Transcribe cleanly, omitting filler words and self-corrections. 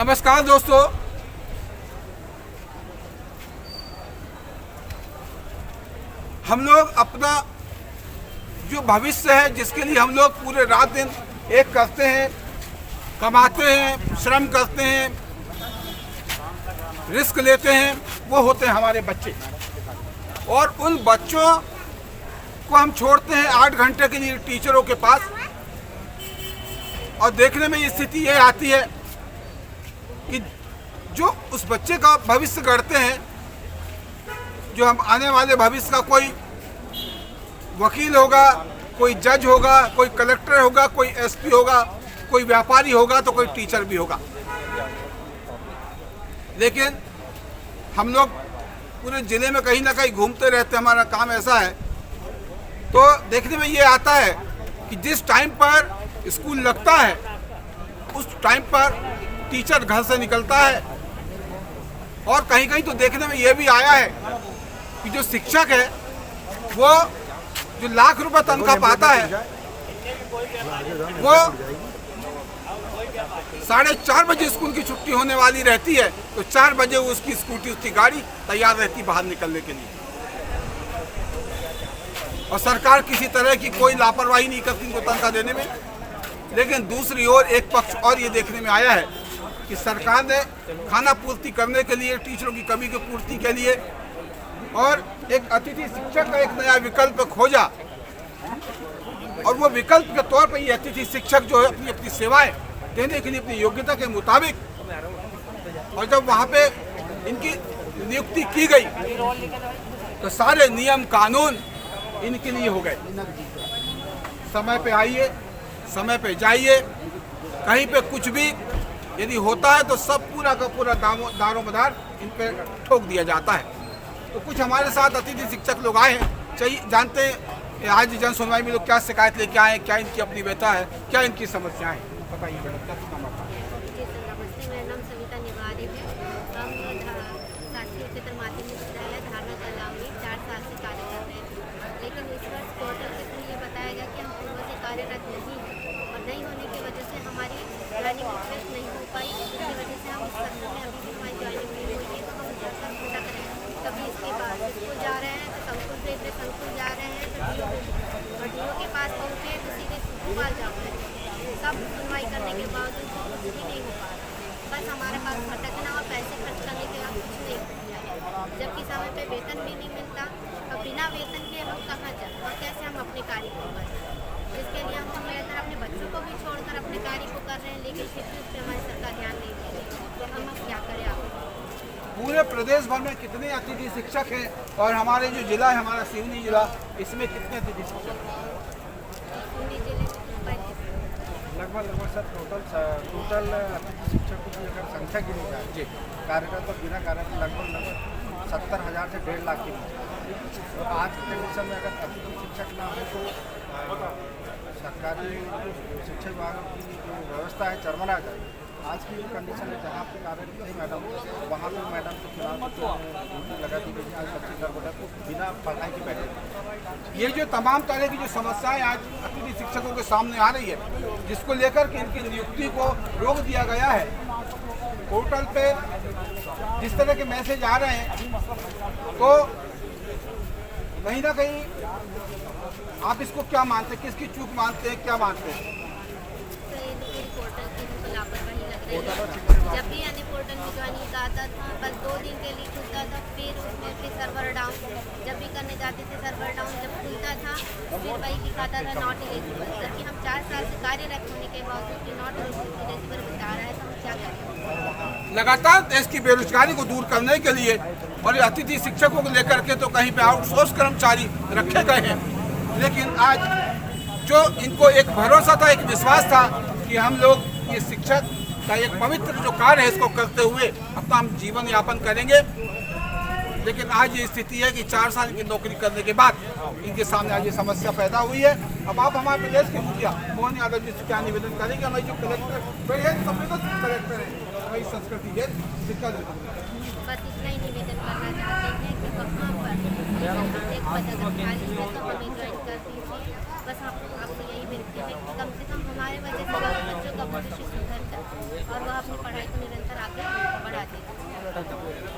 नमस्कार दोस्तों, हम लोग अपना जो भविष्य है जिसके लिए हम लोग पूरे रात दिन एक करते हैं, कमाते हैं, श्रम करते हैं, रिस्क लेते हैं, वो होते हैं हमारे बच्चे। और उन बच्चों को हम छोड़ते हैं 8 घंटे के लिए टीचरों के पास, और देखने में ये स्थिति ये आती है कि जो उस बच्चे का भविष्य गढ़ते हैं, जो हम आने वाले भविष्य का कोई वकील होगा, कोई जज होगा, कोई कलेक्टर होगा, कोई एसपी होगा, कोई व्यापारी होगा, तो कोई टीचर भी होगा। लेकिन हम लोग पूरे ज़िले में कहीं ना कहीं घूमते रहते हैं, हमारा काम ऐसा है। तो देखने में ये आता है कि जिस टाइम पर स्कूल लगता है उस टाइम पर टीचर घर से निकलता है, और कहीं कहीं तो देखने में ये भी आया है कि जो शिक्षक है वो जो लाख रुपए तनख्वाह पाता है वो 4:30 बजे स्कूल की छुट्टी होने वाली रहती है, तो 4 बजे वो उसकी स्कूटी, उसकी गाड़ी तैयार रहती बाहर निकलने के लिए। और सरकार किसी तरह की कोई लापरवाही नहीं करती इनको तनख्वाह देने में। लेकिन दूसरी ओर एक पक्ष और ये देखने में आया है कि सरकार ने खाना पूर्ति करने के लिए, टीचरों की कमी की पूर्ति के लिए, और एक अतिथि शिक्षक का एक नया विकल्प खोजा। और वो विकल्प के तौर पर ये अतिथि शिक्षक जो है अपनी अपनी सेवाएं देने के लिए अपनी योग्यता के मुताबिक, और जब वहाँ पे इनकी नियुक्ति की गई तो सारे नियम कानून इनके लिए हो गए। समय पे आइए, समय पे जाइए, कहीं पे कुछ भी यदि होता है तो सब पूरा का पूरा दारोमदार इन पे ठोक दिया जाता है। तो कुछ हमारे साथ अतिथि शिक्षक लोग आए हैं, चाहिए जानते हैं आज जन सुनवाई में लोग क्या शिकायत लेके आए हैं, क्या इनकी अपनी व्यथा है, क्या इनकी समस्याएं हैं, बताइए मैडम, क्या नाम आपका? नमस्ते, मेरा नाम सविता निवारी है। हम शासकीय उच्चतर माध्यमिक विद्यालय धारणा तालाब में 4 साल से कार्य कर रहे हैं। लेकिन इस वर्ष पोर्टल के थ्रू ये बताया गया कि हम पूर्व से कार्यरत नहीं हैं, और नहीं होने की वजह से हमारी ज्वाइनिंग रिक्वेस्ट नहीं हो पाई। इसकी वजह से हम इस सत्र में अभी भी हमारी ज्वाइनिंग नहीं हुई है। तो हम जाकर भटक रहे हैं, कभी इसके बाद स्कूल जा रहे हैं तो संकुल से संकुल जा रहे हैं, तो डीओ के पास पहुँचे तो सीधे भोपाल जा रहे हैं। सब सुनवाई करने के बावजूद कुछ भी नहीं हो पा रहा। बस हमारे पास भटकना और पैसे खर्च करने के बाद कुछ नहीं हो, जबकि समय पे वेतन भी नहीं मिलता। और बिना वेतन के हम कहाँ जाएं और कैसे हम अपने कार्य को करें? इसके लिए हम निरंतर अपने बच्चों को भी छोड़कर अपने कार्य को कर रहे हैं, लेकिन फिर भी उस पर हमारी सरकार ध्यान नहीं दे रही। तो हम अब क्या करें? आप पूरे प्रदेश भर में कितने अतिथि शिक्षक हैं, और हमारे जो जिला है हमारा सिवनी जिला, इसमें कितने अतिथि शिक्षक हैं? जिले में लगभग सर टोटल अतिथि शिक्षकों की अगर संख्या गिनी जाए जी कार्यरत और बिना कार्यरत लगभग 70,000 से 1.5 लाख के बीच। तो आज की कंडीशन में अगर अतिथि शिक्षक ना हो तो सरकारी शिक्षा विभाग की जो व्यवस्था है चरमरा जाए। आज की कंडीशन में जहाँ पे कार्यरत थे मैडम, वहाँ पे मैडम के खिलाफ ड्यूटी लगा दी गई। आज बच्चे घर बैठे को बिना पढ़ाई के बैठे। ये जो तमाम तरह की जो समस्याएं आज अतिथि शिक्षकों के सामने आ रही है, जिसको लेकर के इनकी नियुक्ति को रोक दिया गया है, पोर्टल पे जिस तरह के मैसेज आ रहे हैं, तो कहीं ना कहीं आप इसको क्या मानते हैं, किसकी चूक मानते हैं, क्या मानते हैं? पोर्टल की हमको लापरवाही लग रही है। जब भी यानी पोर्टल में ज्वाइनिंग का आता था, बस 2 दिन के लिए खुलता था, फिर उसमें फिर सर्वर डाउन। जब भी करने जाते थे सर्वर डाउन, जब खुलता था फिर वही दिखाता था नॉट एलिजिबल। जबकि हम 4 साल से कार्यरत होने के बावजूद भी नॉट एलिजिबल बता रहा है, तो हम क्या करें? लगातार देश की बेरोजगारी को दूर करने के लिए और अतिथि शिक्षकों को लेकर के तो कहीं पे आउटसोर्स कर्मचारी रखे गए हैं, लेकिन आज जो इनको एक भरोसा था, एक विश्वास था कि हम लोग ये शिक्षक का एक पवित्र जो कार्य है इसको करते हुए अपना हम जीवन यापन करेंगे, लेकिन आज ये स्थिति है कि 4 साल की नौकरी करने के बाद इनके सामने आज ये समस्या पैदा हुई है। अब आप हमारे प्रदेश के मुखिया मोहन यादव जी से क्या निवेदन करेंगे? हमारी जो कलेक्टर कलेक्टर है हमारी संस्कृति है, बस इतना ही निवेदन करना चाहते हैं कि वहाँ पर एक पद अगर खाली है तो हमें ज्वाइन कर दीजिए। बस आपको यही विनती है कि कम से कम हमारे वजह से बच्चों का भविष्य सुधर जाए और वह अपनी पढ़ाई को निरंतर कल तक।